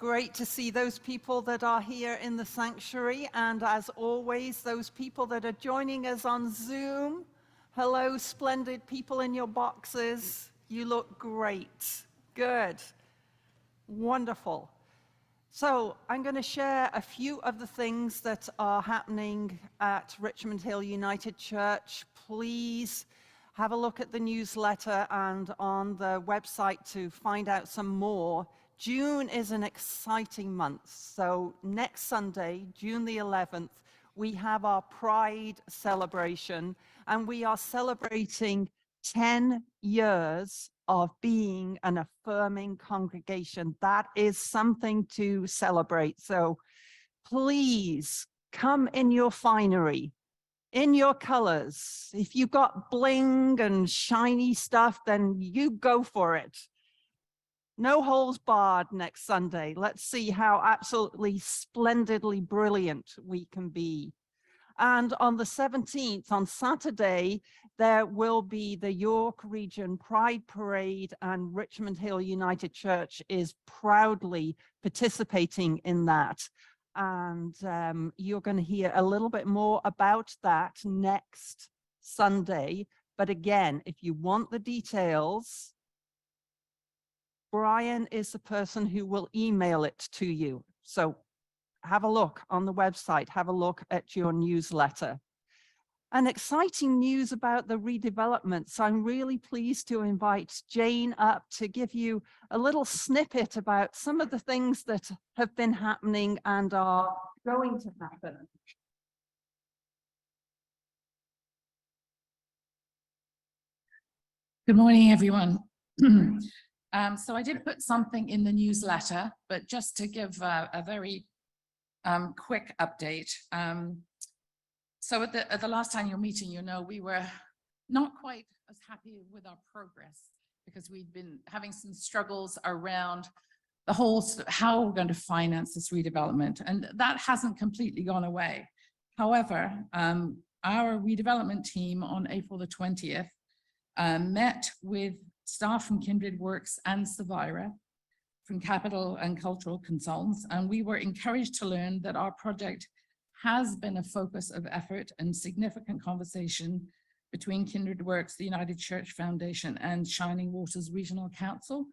great to see those people that are here in the sanctuary, and as always, those people that are joining us on Zoom. Hello, splendid people in your boxes. You look great. Good. Wonderful. So I'm going to share a few of the things that are happening at Richmond Hill United Church. Please have a look at the newsletter and on the website to find out some more. June is an exciting month. So next Sunday, June the 11th, we have our Pride celebration, and we are celebrating 10 years of being an affirming congregation. That is something to celebrate. So please come in your finery, in your colors. If you've got bling and shiny stuff, then you go for it. No holes barred next Sunday. Let's see how absolutely splendidly brilliant we can be. And on the 17th, on Saturday, there will be the York Region Pride Parade, and Richmond Hill United Church is proudly participating in that. And you're going to hear a little bit more about that next Sunday. But again, if you want the details, Brian is the person who will email it to you. So have a look on the website, have a look at your newsletter. An exciting news about the redevelopment. So I'm really pleased to invite Jane up to give you a little snippet about some of the things that have been happening and are going to happen. Good morning, everyone. So I did put something in the newsletter, but just to give a very quick update. So at the last annual meeting, you know, we were not quite as happy with our progress because we'd been having some struggles around the whole how we're going to finance this redevelopment, and that hasn't completely gone away. However, our redevelopment team on April the 20th met with staff from Kindred Works and Savira from Capital and Cultural Consultants, and we were encouraged to learn that our project has been a focus of effort and significant conversation between Kindred Works, the United Church Foundation, and Shining Waters Regional Council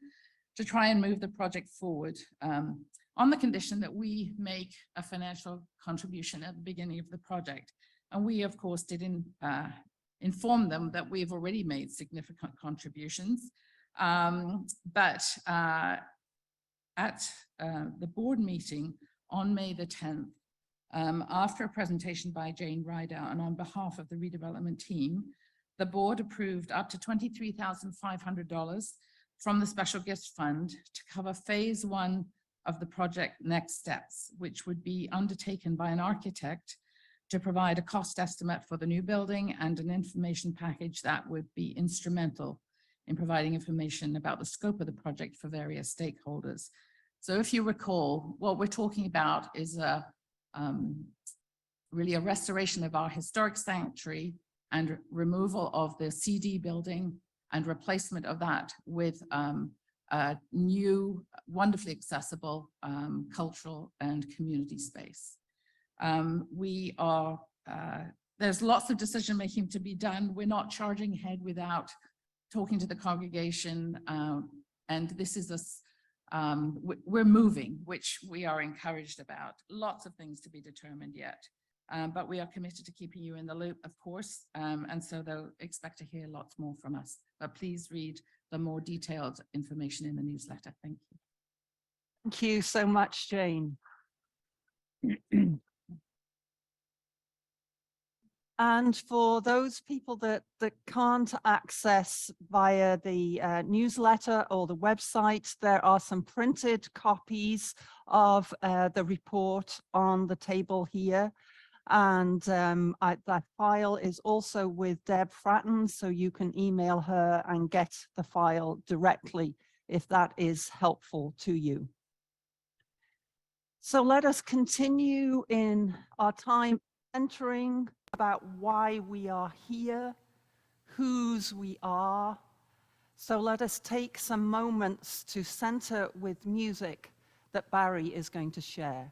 to try and move the project forward on the condition that we make a financial contribution at the beginning of the project. And we, of course, did inform them that we've already made significant contributions. But at the board meeting on May the 10th, after a presentation by Jane Rideout and on behalf of the redevelopment team, the board approved up to $23,500 from the Special Gifts Fund to cover phase 1 of the project next steps, which would be undertaken by an architect to provide a cost estimate for the new building and an information package that would be instrumental in providing information about the scope of the project for various stakeholders. So if you recall, what we're talking about is really a restoration of our historic sanctuary and removal of the CD building and replacement of that with a new, wonderfully accessible cultural and community space. There's lots of decision making to be done. We're not charging ahead without talking to the congregation, and this is we're moving, which we are encouraged about. Lots of things to be determined yet, but we are committed to keeping you in the loop, of course, and so they'll expect to hear lots more from us. But please read the more detailed information in the newsletter. Thank you. Thank you so much, Jane. And for those people that can't access via the newsletter or the website, there are some printed copies of the report on the table here. And that file is also with Deb Fratton, so you can email her and get the file directly if that is helpful to you. So let us continue in our time centering about why we are here, whose we are. So let us take some moments to center with music that Barry is going to share.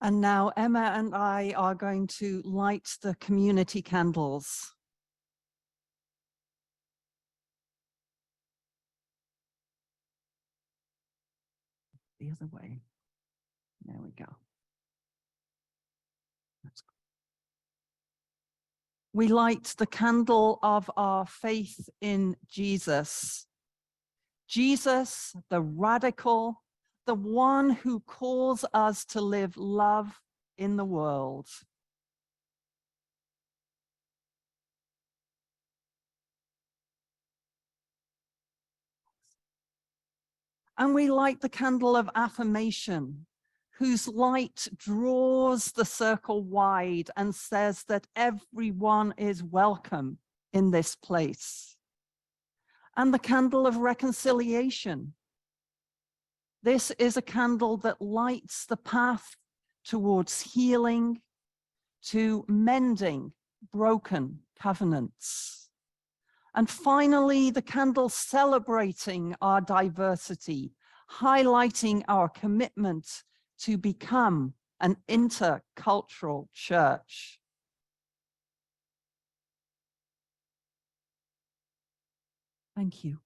And now Emma and I are going to light the community candles. The other way. There we go. We light the candle of our faith in Jesus. Jesus, the radical, the one who calls us to live love in the world. And we light the candle of affirmation, whose light draws the circle wide and says that everyone is welcome in this place. And the candle of reconciliation. This is a candle that lights the path towards healing, to mending broken covenants. And finally, the candle celebrating our diversity, highlighting our commitment to become an intercultural church. Thank you.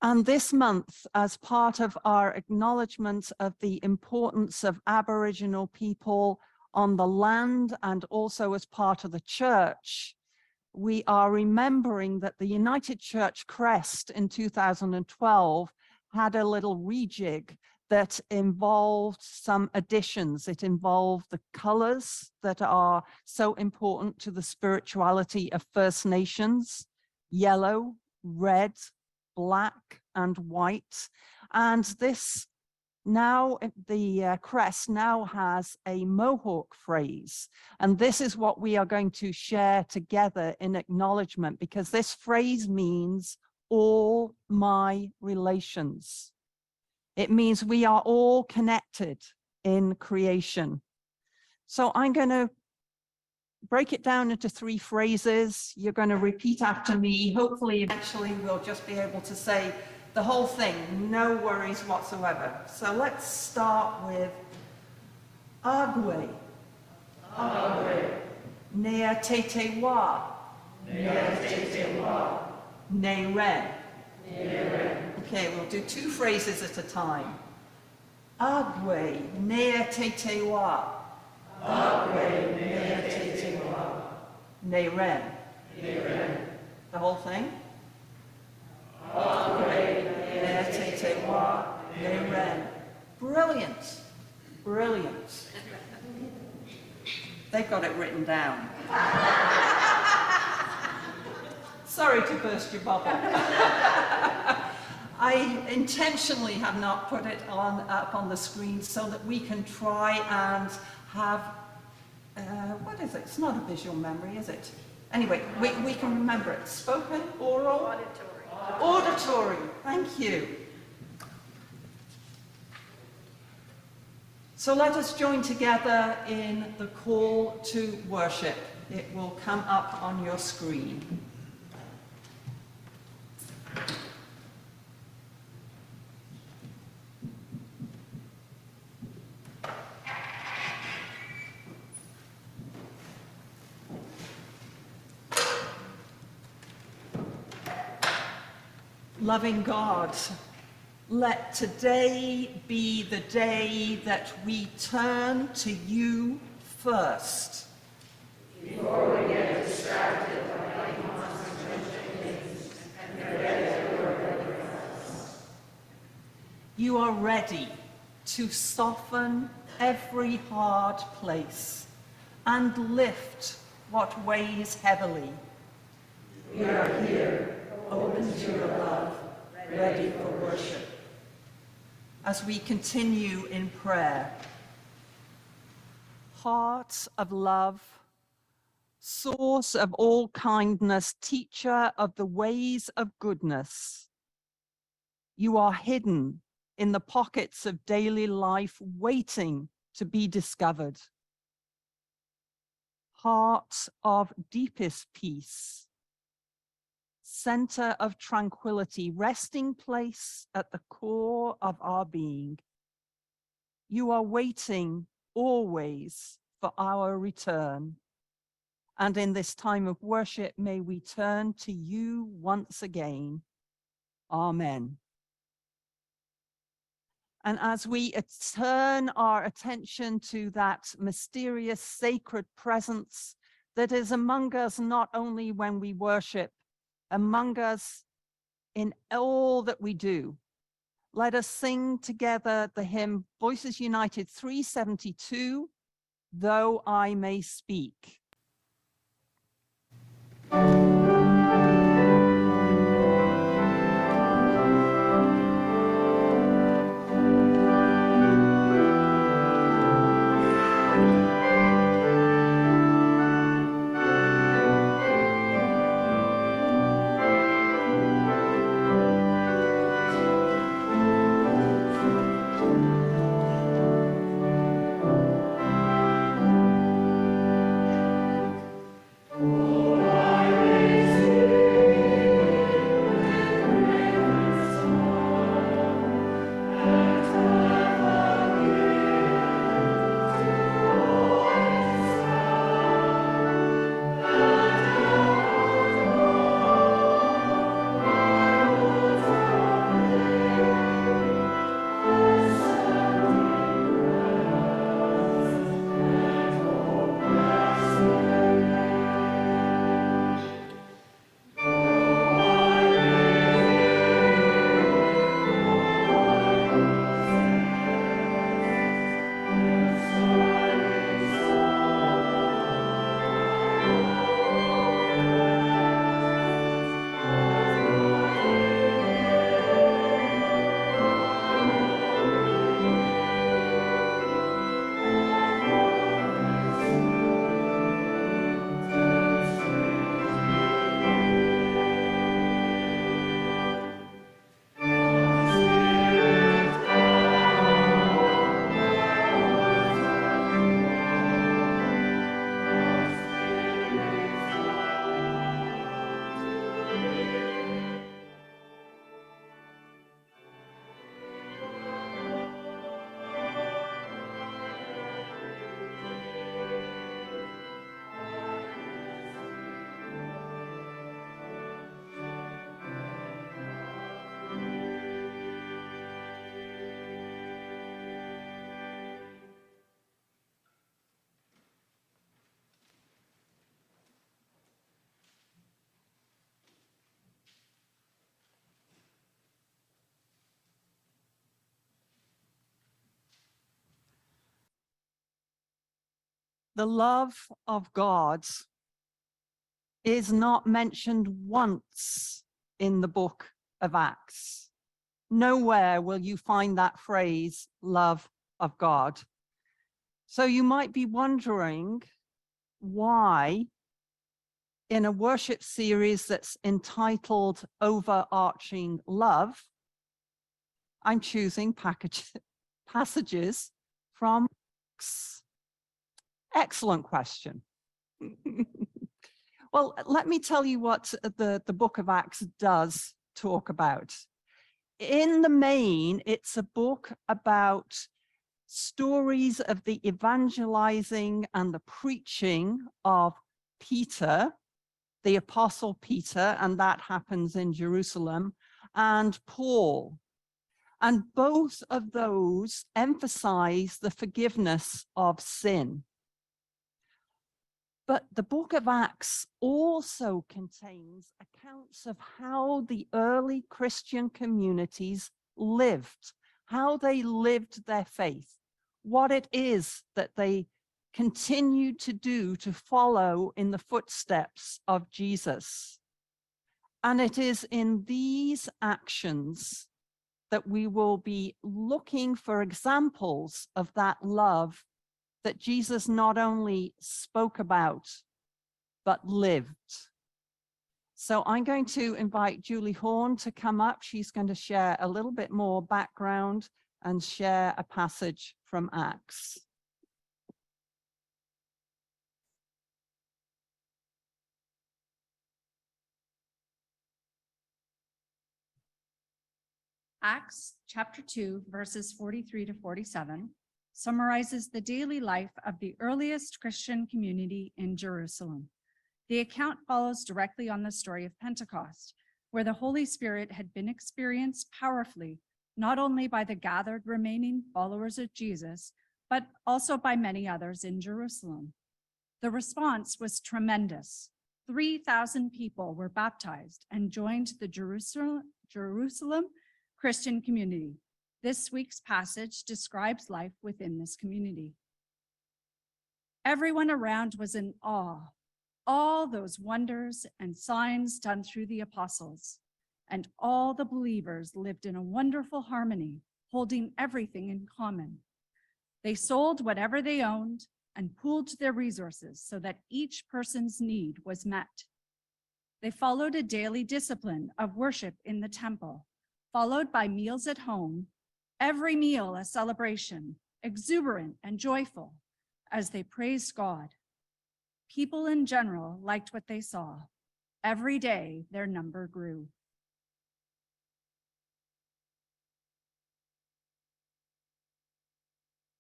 And this month, as part of our acknowledgement of the importance of Aboriginal people on the land and also as part of the church, we are remembering that the United Church crest in 2012 had a little rejig that involved some additions. It involved the colors that are so important to the spirituality of First Nations: yellow, red, black, and white. And this Now the crest now has a Mohawk phrase, and this is what we are going to share together in acknowledgement, because this phrase means all my relations. It means we are all connected in creation. So I'm going to break it down into 3 phrases. You're going to repeat after me. Hopefully, eventually, we'll just be able to say the whole thing, no worries whatsoever. So let's start with Agwe. Agwe. Nea te te wa. Nea te te wa. Ne ren. Ne ren. Okay, we'll do 2 phrases at a time. Agwe nea te te wa. Agwe nea te te wa. Ne ren. Ne ren. The whole thing? Agwe nea te te wa. Ne ren. Brilliant. Brilliant. They've got it written down. Sorry to burst your bubble. I intentionally have not put it up on the screen so that we can try and have, what is it? It's not a visual memory, is it? Anyway, we can remember it. Spoken, oral? Auditory. Auditory, thank you. So let us join together in the call to worship. It will come up on your screen. Loving God, let today be the day that we turn to you first. Before we get distracted by constant things and forget that you are ready for us. You are ready to soften every hard place and lift what weighs heavily. We are here, open to your love, ready for worship. As we continue in prayer, heart of love, source of all kindness, teacher of the ways of goodness, you are hidden in the pockets of daily life, waiting to be discovered. Heart of deepest peace, center of tranquility, resting place at the core of our being. You are waiting always for our return. And in this time of worship, may we turn to you once again. Amen. And as we turn our attention to that mysterious sacred presence that is among us, not only when we worship, among us in all that we do, let us sing together the hymn Voices United 372, Though I May Speak. The love of God is not mentioned once in the book of Acts. Nowhere will you find that phrase, love of God. So you might be wondering why, in a worship series that's entitled Overarching Love, I'm choosing passages from Acts. Excellent question. Well, let me tell you what the book of Acts does talk about. In the main, it's a book about stories of the evangelizing and the preaching of Peter, the Apostle Peter, and that happens in Jerusalem, and Paul. And both of those emphasize the forgiveness of sin. But the book of Acts also contains accounts of how the early Christian communities lived, how they lived their faith, what it is that they continued to do to follow in the footsteps of Jesus. And it is in these actions that we will be looking for examples of that love that Jesus not only spoke about, but lived. So I'm going to invite Julie Horn to come up. She's going to share a little bit more background and share a passage from Acts. Acts chapter 2, verses 43 to 47 summarizes the daily life of the earliest Christian community in Jerusalem. The account follows directly on the story of Pentecost, where the Holy Spirit had been experienced powerfully, not only by the gathered remaining followers of Jesus, but also by many others in Jerusalem. The response was tremendous. 3,000 people were baptized and joined the Jerusalem Christian community. This week's passage describes life within this community. Everyone around was in awe. All those wonders and signs done through the apostles, and all the believers lived in a wonderful harmony, holding everything in common. They sold whatever they owned and pooled their resources so that each person's need was met. They followed a daily discipline of worship in the temple, followed by meals at home, every meal a celebration, exuberant and joyful, as they praised God. People in general liked what they saw. Every day, their number grew.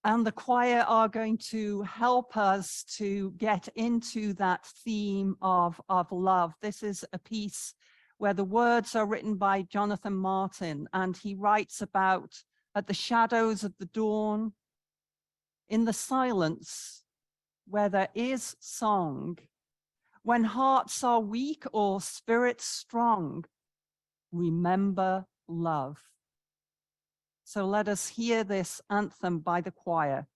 And the choir are going to help us to get into that theme of love. This is a piece where the words are written by Jonathan Martin, and he writes about at the shadows of the dawn, in the silence where there is song, when hearts are weak or spirits strong, remember love. So let us hear this anthem by the choir.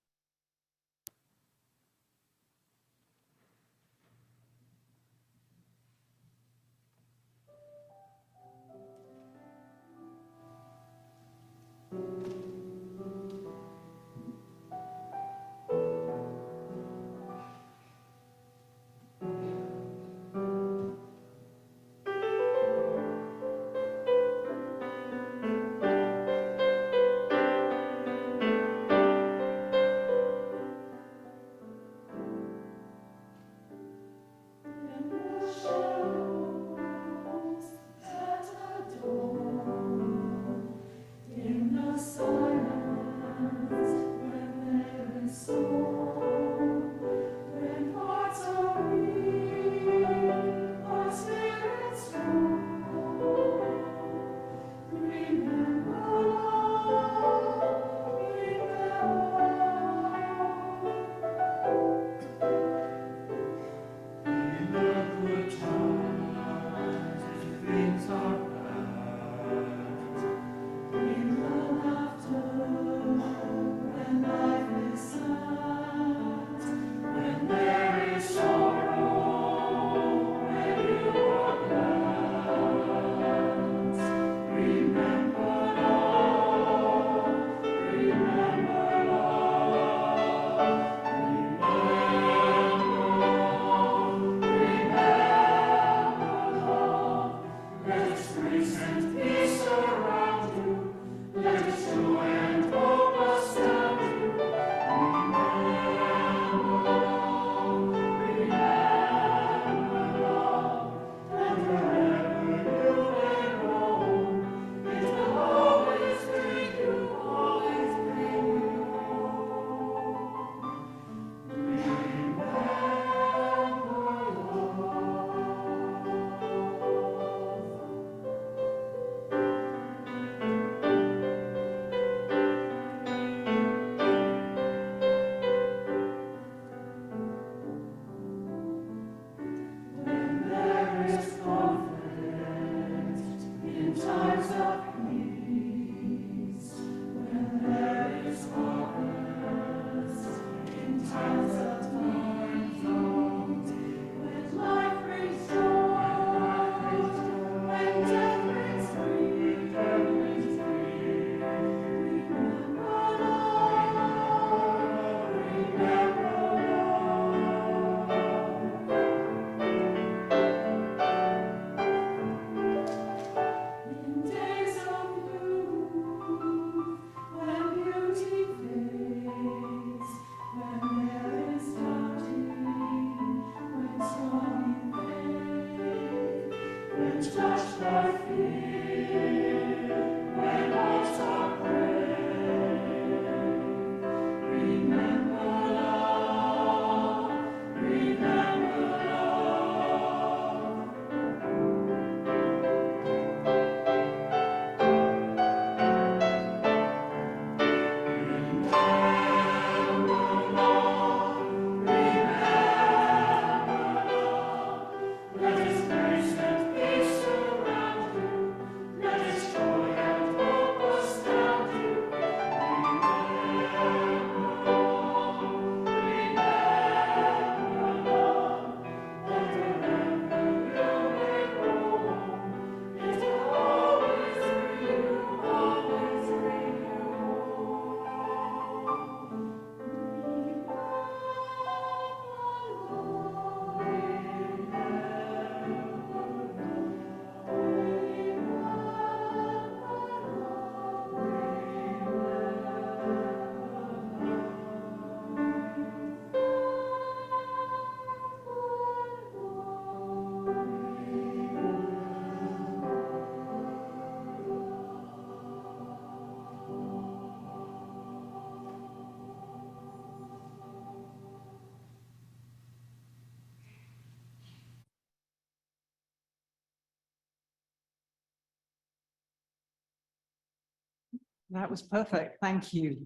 That was perfect. Thank you.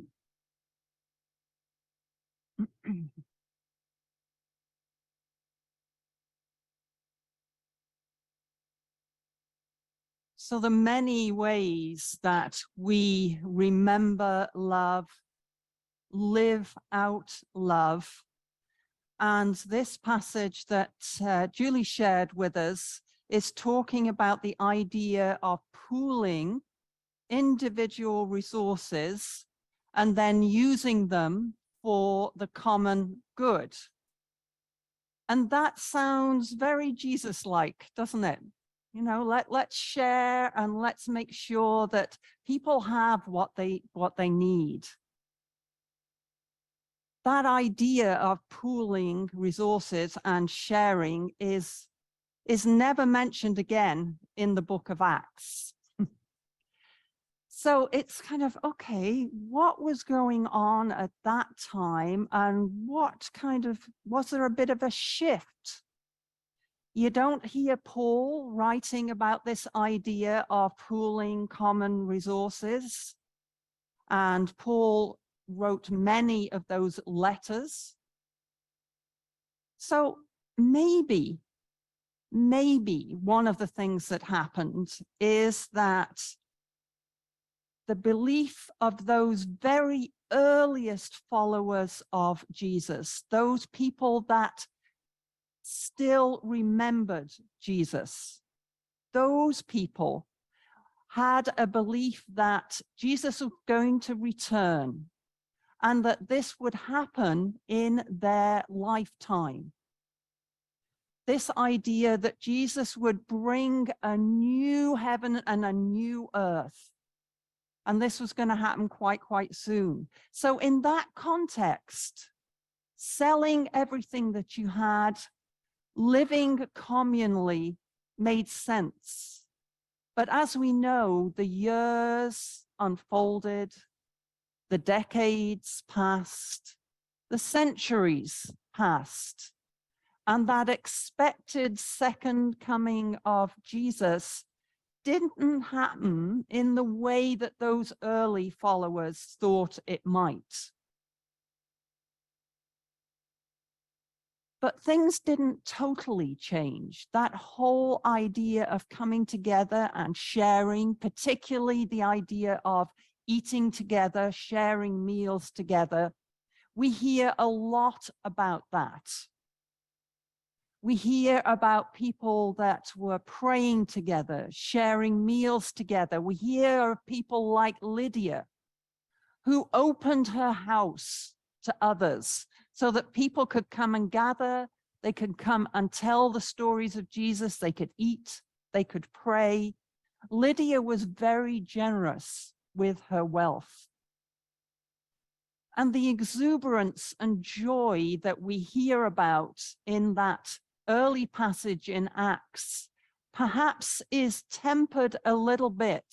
So the many ways that we remember love, live out love, and this passage that Julie shared with us is talking about the idea of pooling individual resources and then using them for the common good. And that sounds very Jesus-like, doesn't it? You know, let's share and let's make sure that people have what they need. That idea of pooling resources and sharing is never mentioned again in the book of Acts. So it's kind of, okay, what was going on at that time, and was there a bit of a shift? You don't hear Paul writing about this idea of pooling common resources. And Paul wrote many of those letters. So maybe one of the things that happened is that the belief of those very earliest followers of Jesus, those people that still remembered Jesus, those people had a belief that Jesus was going to return and that this would happen in their lifetime. This idea that Jesus would bring a new heaven and a new earth. And this was going to happen quite soon. So in that context, selling everything that you had, living communally made sense. But as we know, the years unfolded, the decades passed, the centuries passed, and that expected second coming of Jesus didn't happen in the way that those early followers thought it might. But things didn't totally change. That whole idea of coming together and sharing, particularly the idea of eating together, sharing meals together, we hear a lot about that. We hear about people that were praying together, sharing meals together. We hear of people like Lydia, who opened her house to others so that people could come and gather, they could come and tell the stories of Jesus, they could eat, they could pray. Lydia was very generous with her wealth. And the exuberance and joy that we hear about in that early passage in Acts perhaps is tempered a little bit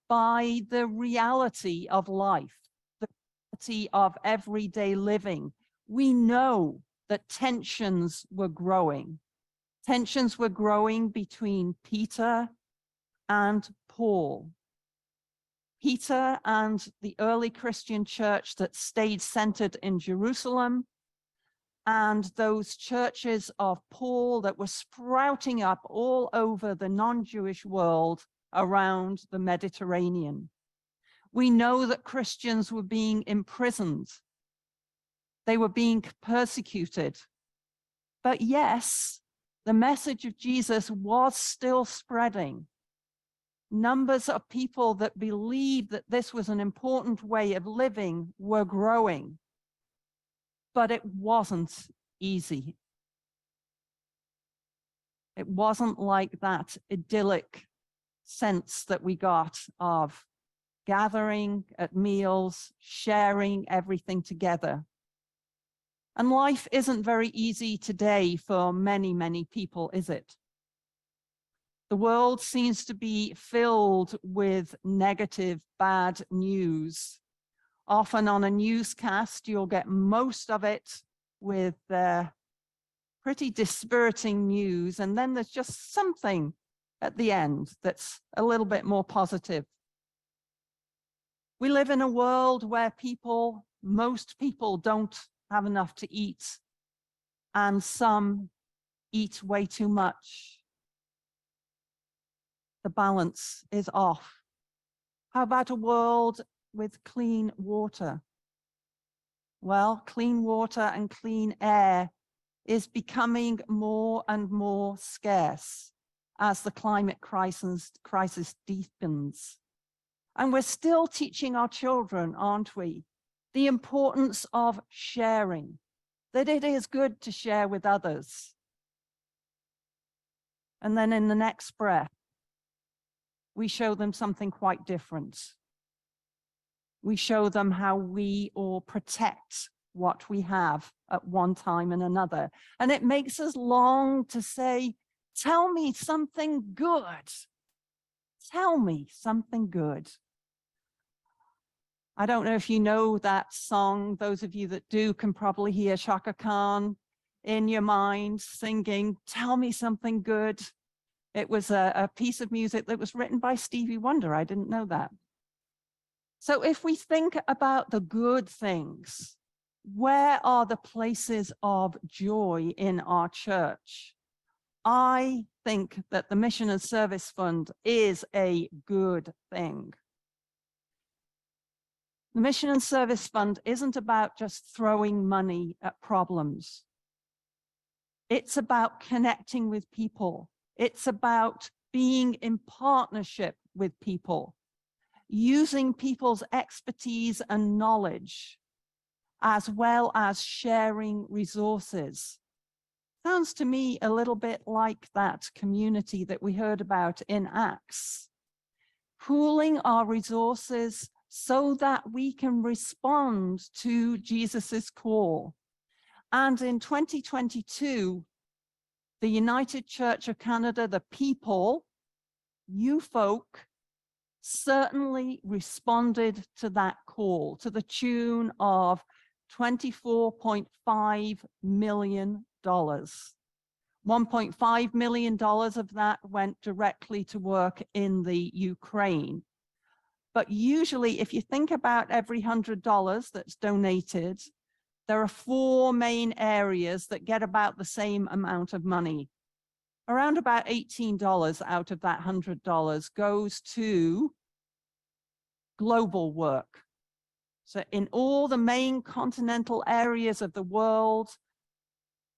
by the reality of life, the reality of everyday living. We know that tensions were growing. Tensions were growing between Peter and Paul. Peter and the early Christian church that stayed centered in Jerusalem, and those churches of Paul that were sprouting up all over the non-Jewish world around the Mediterranean. We know that Christians were being imprisoned. They were being persecuted. But yes, the message of Jesus was still spreading. Numbers of people that believed that this was an important way of living were growing. But it wasn't easy. It wasn't like that idyllic sense that we got of gathering at meals, sharing everything together. And life isn't very easy today for many, many people, is it? The world seems to be filled with negative, bad news. Often on a newscast, you'll get most of it with pretty dispiriting news, and then there's just something at the end that's a little bit more positive. We live in a world where most people don't have enough to eat, and some eat way too much. The balance is off. How about a world with clean water? Well, clean water and clean air is becoming more and more scarce as the climate crisis deepens. And we're still teaching our children, aren't we, the importance of sharing, that it is good to share with others. And then in the next breath, we show them something quite different. We show them how we all protect what we have at one time and another. And it makes us long to say, tell me something good. Tell me something good. I don't know if you know that song. Those of you that do can probably hear Shaka Khan in your mind singing, tell me something good. It was a piece of music that was written by Stevie Wonder. I didn't know that. So if we think about the good things, where are the places of joy in our church? I think that the Mission and Service Fund is a good thing. The Mission and Service Fund isn't about just throwing money at problems. It's about connecting with people. It's about being in partnership with people, using people's expertise and knowledge, as well as sharing resources. Sounds to me a little bit like that community that we heard about in Acts. Pooling our resources so that we can respond to Jesus's call. And in 2022, the United Church of Canada, the people, you folk, certainly responded to that call to the tune of $24.5 million. $1.5 million of that went directly to work in the Ukraine. But usually, if you think about every $100 that's donated, there are 4 main areas that get about the same amount of money. Around about $18 out of that $100 goes to global work. So in all the main continental areas of the world,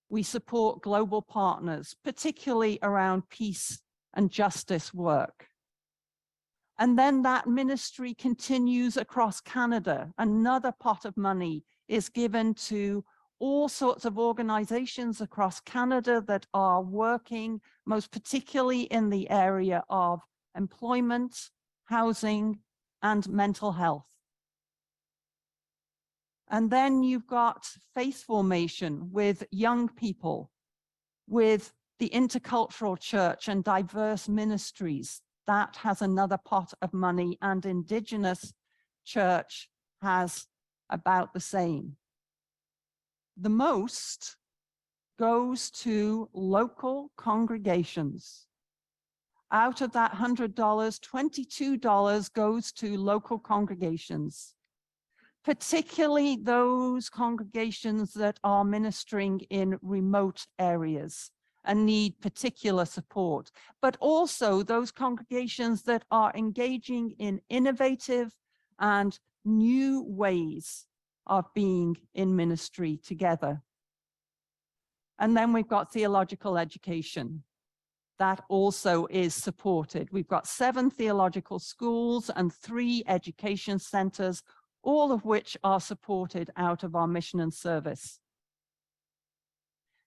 we support global partners, particularly around peace and justice work. And then that ministry continues across Canada. Another pot of money is given to all sorts of organizations across Canada that are working, most particularly in the area of employment, housing, and mental health. And then you've got faith formation with young people, with the intercultural church and diverse ministries. That has another pot of money, and Indigenous church has about the same. The most goes to local congregations. Out of that $100, $22 goes to local congregations, particularly those congregations that are ministering in remote areas and need particular support, but also those congregations that are engaging in innovative and new ways of being in ministry together. And then we've got theological education. That also is supported. We've got 7 theological schools and 3 education centers, all of which are supported out of our mission and service.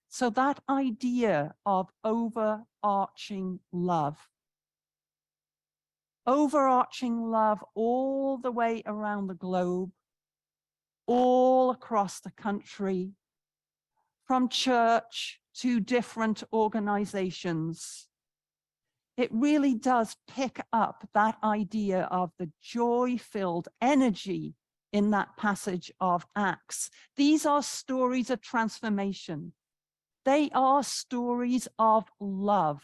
So that idea of overarching love all the way around the globe, all across the country, from church to different organizations. It really does pick up that idea of the joy-filled energy in that passage of Acts. These are stories of transformation. They are stories of love,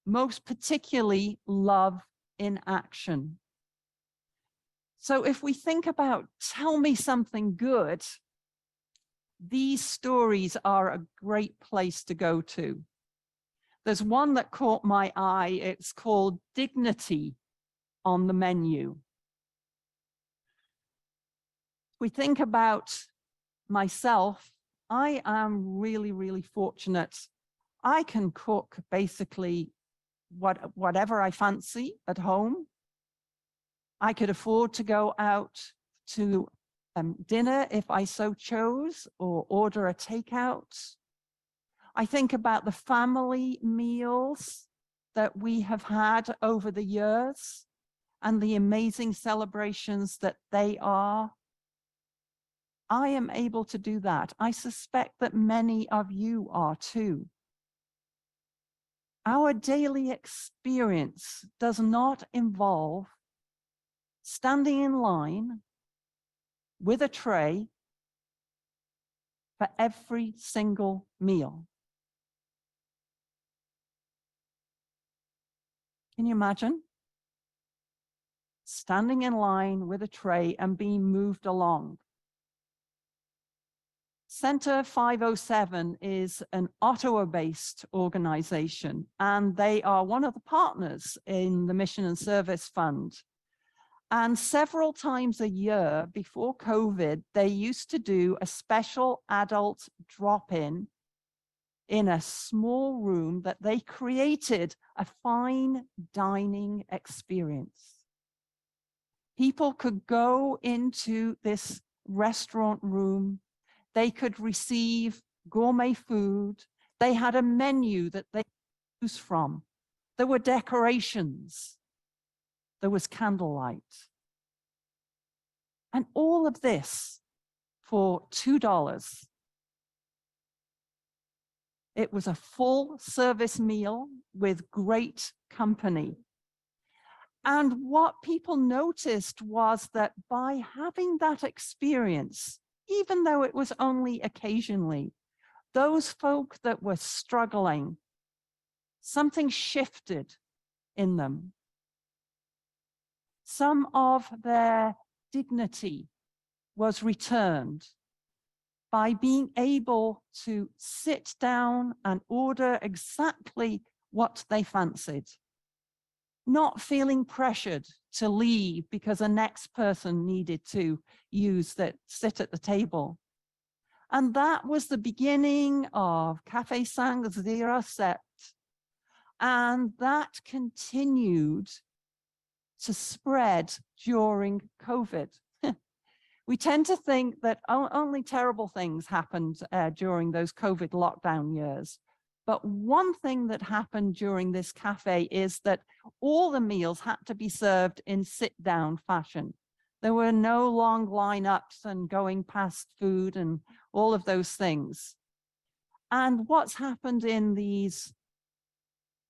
most particularly love in action. So if we think about tell me something good, these stories are a great place to go to. There's one that caught my eye. It's called Dignity on the Menu. We think about myself. I am really, really fortunate. I can cook basically whatever I fancy at home. I could afford to go out to dinner if I so chose, or order a takeout. I think about the family meals that we have had over the years and the amazing celebrations that they are. I am able to do that. I suspect that many of you are too. Our daily experience does not involve standing in line with a tray for every single meal. Can you imagine? Standing in line with a tray and being moved along. Center 507 is an Ottawa-based organization, and they are one of the partners in the Mission and Service Fund. And several times a year before COVID, they used to do a special adult drop-in in a small room that they created a fine dining experience. People could go into this restaurant room. They could receive gourmet food. They had a menu that they could choose from. There were decorations. There was candlelight. And all of this for $2. It was a full service meal with great company. And what people noticed was that by having that experience, even though it was only occasionally, those folk that were struggling, something shifted in them. Some of their dignity was returned by being able to sit down and order exactly what they fancied, not feeling pressured to leave because the next person needed to sit at the table. And that was the beginning of Café Sang Zira Set. And that continued to spread during COVID. We tend to think that only terrible things happened during those COVID lockdown years. But one thing that happened during this cafe is that all the meals had to be served in sit-down fashion. There were no long lineups and going past food and all of those things. And what's happened in these,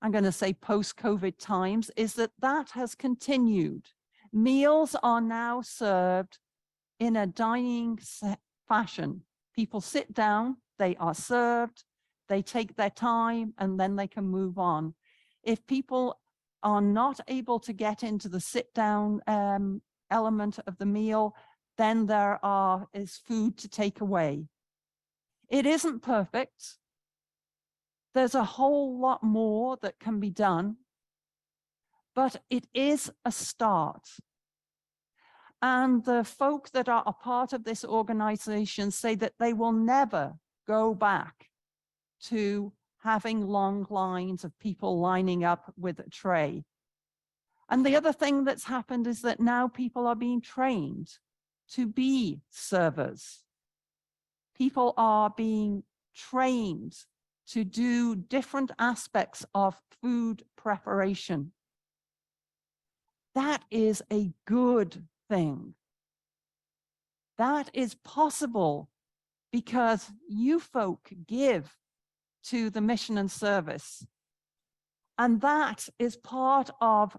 I'm going to say post-COVID times, is that that has continued. Meals are now served in a dining fashion. People sit down, they are served, they take their time, and then they can move on. If people are not able to get into the sit down element of the meal, then there is food to take away. It isn't perfect. There's a whole lot more that can be done, but it is a start. And the folk that are a part of this organization say that they will never go back to having long lines of people lining up with a tray. And the other thing that's happened is that now people are being trained to be servers. People are being trained to do different aspects of food preparation. That is a good thing. That is possible because you folk give to the mission and service. And that is part of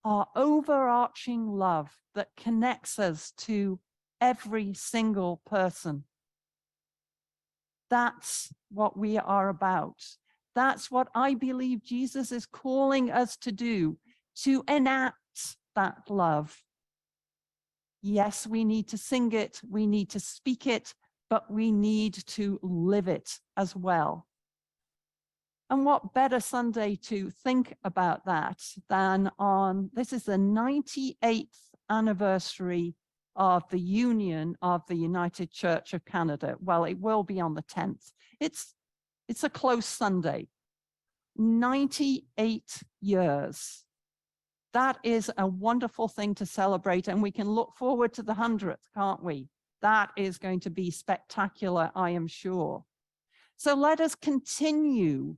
our overarching love that connects us to every single person. That's what we are about. That's what I believe Jesus is calling us to do, to enact that love. Yes, we need to sing it, we need to speak it, but we need to live it as well. And what better Sunday to think about that than on, this is the 98th anniversary of the Union of the United Church of Canada. Well, it will be on the 10th. It's a close Sunday. 98 years. That is a wonderful thing to celebrate, and we can look forward to the 100th, can't we? That is going to be spectacular, I am sure. So let us continue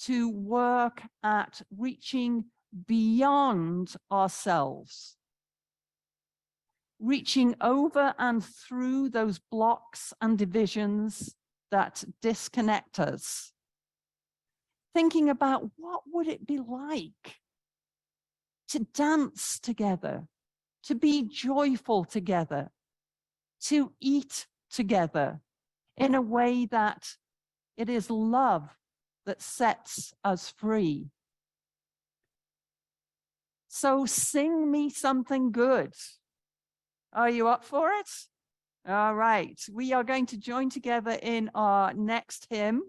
to work at reaching beyond ourselves, reaching over and through those blocks and divisions that disconnect us, thinking about what would it be like to dance together, to be joyful together, to eat together in a way that it is love that sets us free. So sing me something good. Are you up for it? All right, we are going to join together in our next hymn.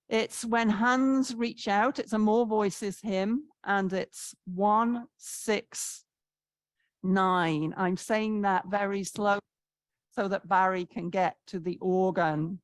It's When Hands Reach Out. It's a More Voices hymn, and it's 169. I'm saying that very slow so that Barry can get to the organ.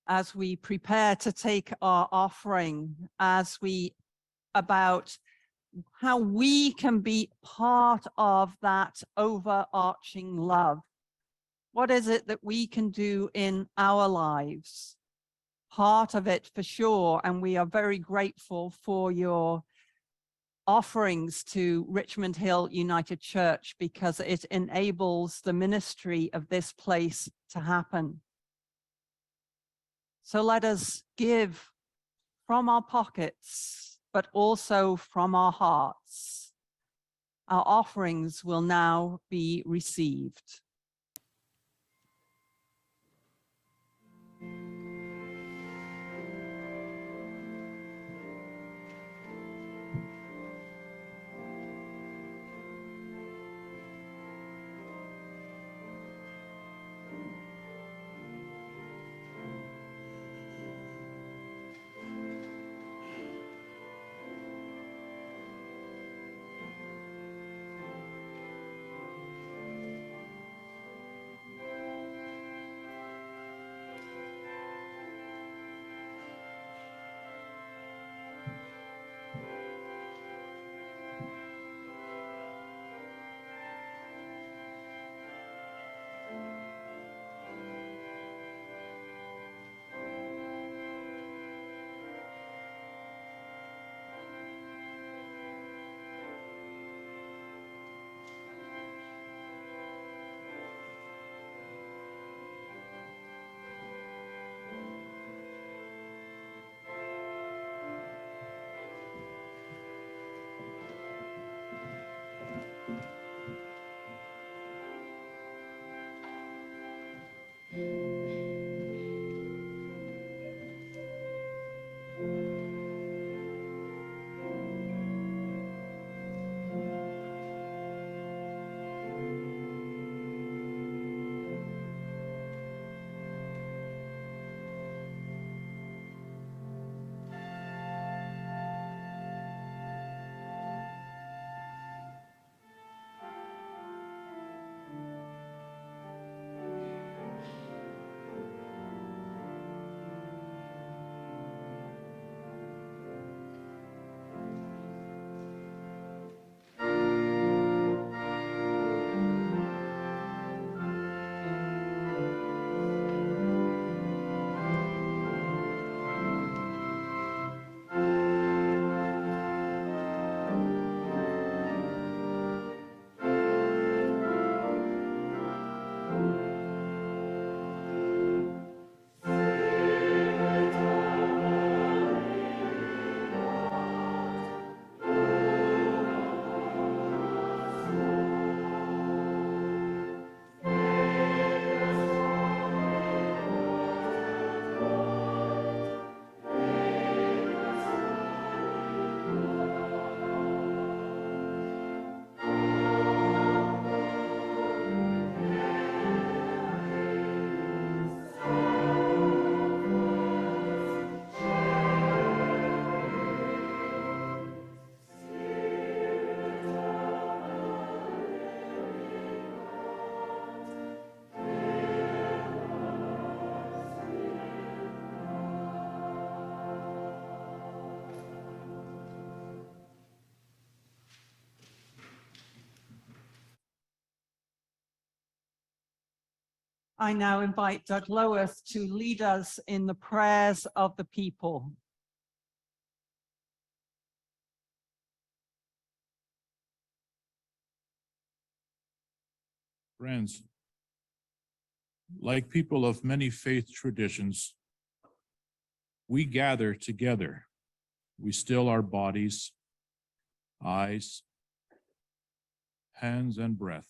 as we prepare to take our offering, about how we can be part of that overarching love. What is it that we can do in our lives? Part of it for sure, and we are very grateful for your offerings to Richmond Hill United Church because it enables the ministry of this place to happen. So let us give from our pockets, but also from our hearts. Our offerings will now be received. I now invite Doug Loworth to lead us in the prayers of the people. Friends, like people of many faith traditions, we gather together. We still our bodies, eyes, hands, and breath.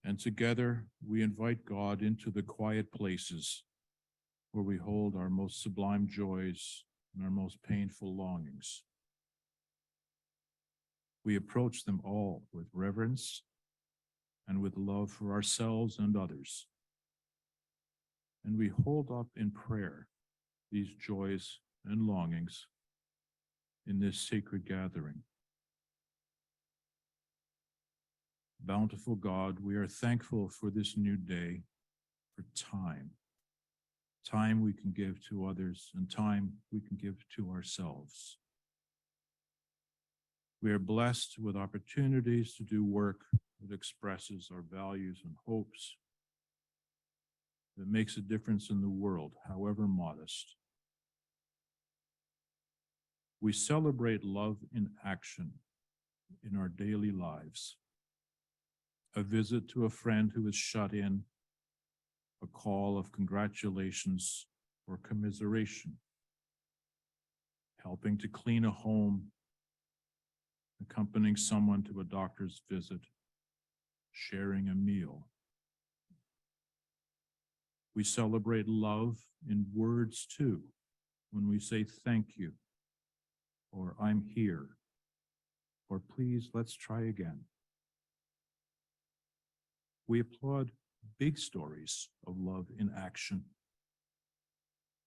And together we invite God into the quiet places where we hold our most sublime joys and our most painful longings. We approach them all with reverence and with love for ourselves and others. And we hold up in prayer these joys and longings in this sacred gathering. Bountiful God, we are thankful for this new day, for time. Time we can give to others and time we can give to ourselves. We are blessed with opportunities to do work that expresses our values and hopes, that makes a difference in the world, however modest. We celebrate love in action in our daily lives. A visit to a friend who is shut in, a call of congratulations or commiseration, helping to clean a home, accompanying someone to a doctor's visit, sharing a meal. We celebrate love in words too, when we say thank you, or I'm here, or please let's try again. We applaud big stories of love in action.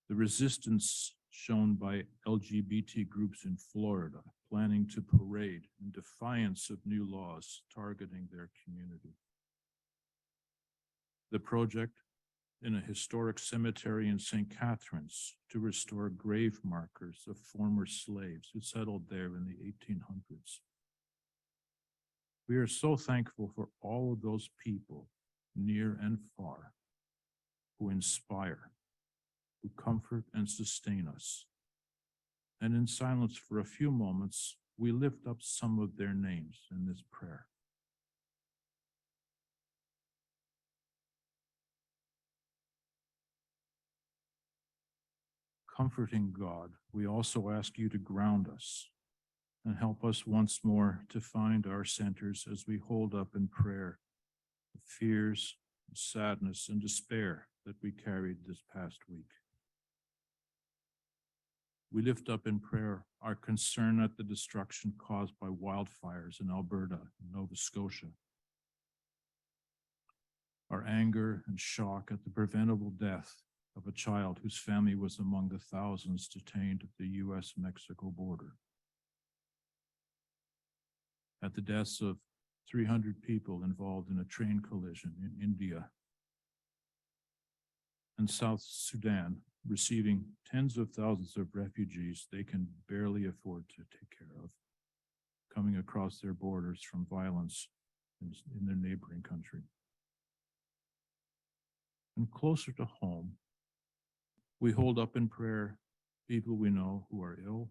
The resistance shown by LGBT groups in Florida planning to parade in defiance of new laws targeting their community. The project in a historic cemetery in St. Catharines to restore grave markers of former slaves who settled there in the 1800s. We are so thankful for all of those people, near and far, who inspire, who comfort and sustain us. And in silence for a few moments, we lift up some of their names in this prayer. Comforting God, we also ask you to ground us and help us once more to find our centers as we hold up in prayer the fears, sadness, and despair that we carried this past week. We lift up in prayer our concern at the destruction caused by wildfires in Alberta and Nova Scotia, our anger and shock at the preventable death of a child whose family was among the thousands detained at the US-Mexico border, at the deaths of 300 people involved in a train collision in India, and South Sudan receiving tens of thousands of refugees they can barely afford to take care of, coming across their borders from violence in their neighboring country. And closer to home, we hold up in prayer people we know who are ill,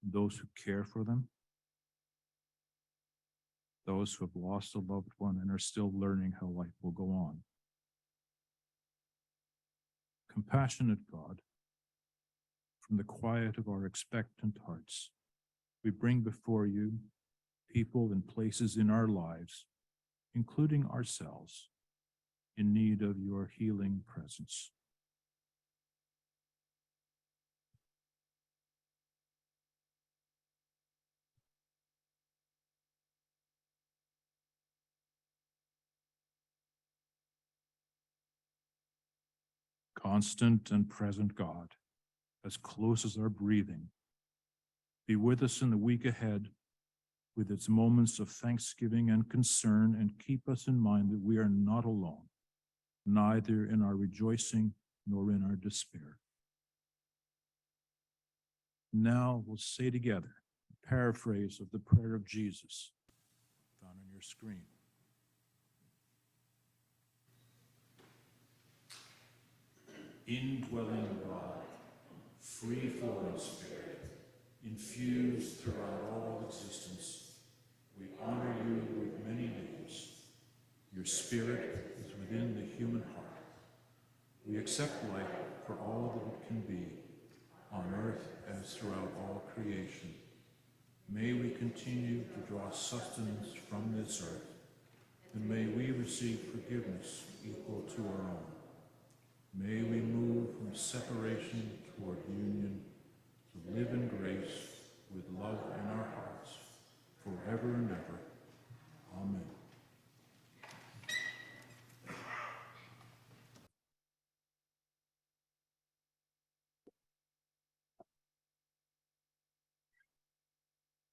those who care for them, those who have lost a loved one and are still learning how life will go on. Compassionate God, from the quiet of our expectant hearts, we bring before you people and places in our lives, including ourselves, in need of your healing presence. Constant and present God, as close as our breathing, be with us in the week ahead with its moments of thanksgiving and concern, and keep us in mind that we are not alone, neither in our rejoicing nor in our despair. Now we'll say together a paraphrase of the prayer of Jesus found on your screen. Indwelling God, free-flowing Spirit, infused throughout all existence, we honor you with many names. Your Spirit is within the human heart. We accept life for all that it can be, on earth as throughout all creation. May we continue to draw sustenance from this earth, and may we receive forgiveness equal to our own. May we move from separation toward union, to live in grace with love in our hearts, forever and ever. Amen.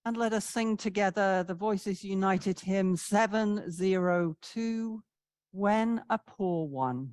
And let us sing together the Voices United hymn 702, When a Poor One.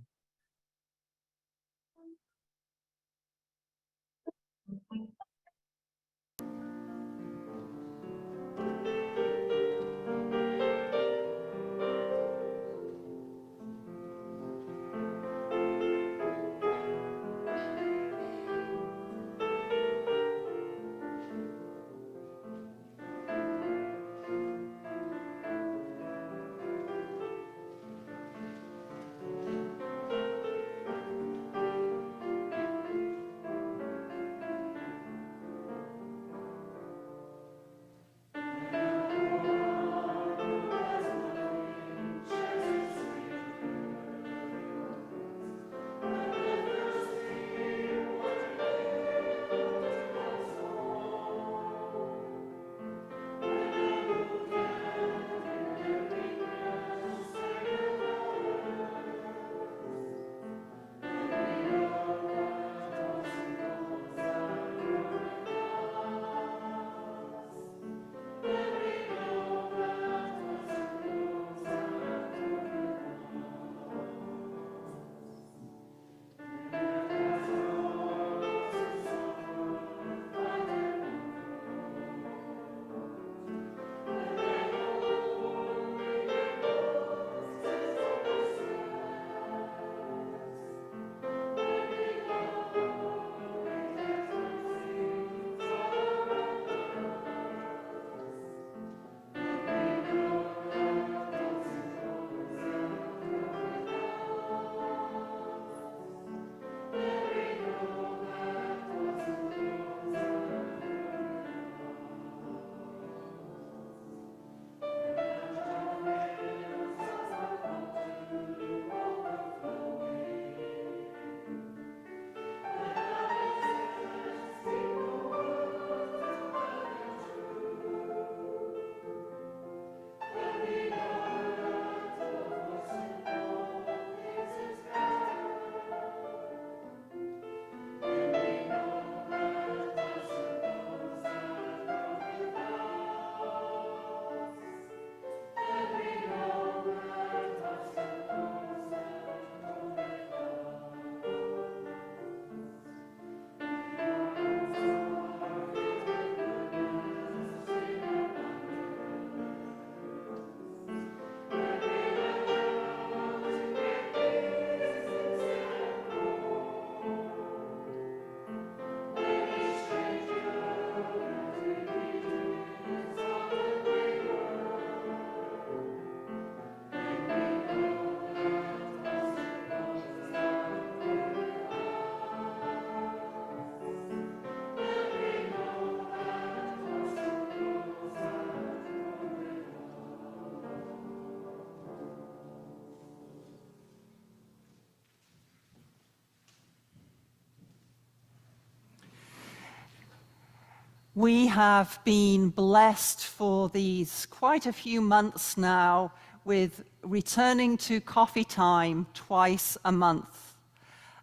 We have been blessed for these quite a few months now with returning to coffee time twice a month.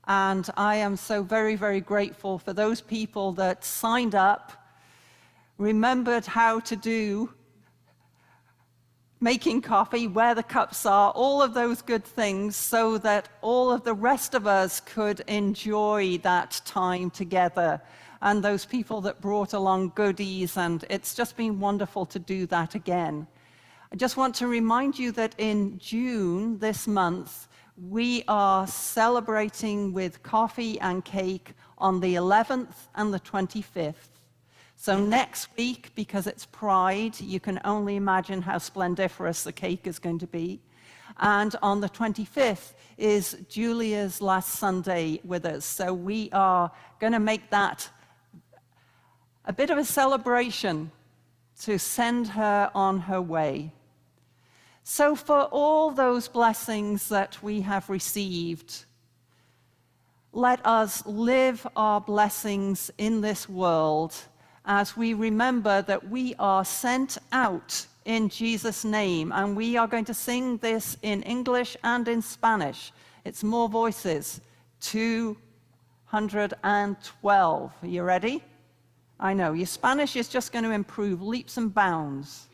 And I am so very, very grateful for those people that signed up, remembered how to do making coffee, where the cups are, all of those good things, so that all of the rest of us could enjoy that time together. And those people that brought along goodies, and it's just been wonderful to do that again. I just want to remind you that in June this month, we are celebrating with coffee and cake on the 11th and the 25th. So next week, because it's Pride, you can only imagine how splendiferous the cake is going to be. And on the 25th is Julia's last Sunday with us. So we are going to make that a bit of a celebration to send her on her way. So for all those blessings that we have received, let us live our blessings in this world as we remember that we are sent out in Jesus' name. And we are going to sing this in English and in Spanish. It's more voices. 212. Are you ready? I know, your Spanish is just going to improve leaps and bounds.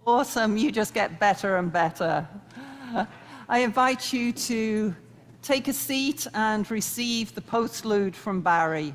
Awesome, you just get better and better. I invite you to take a seat and receive the postlude from Barry.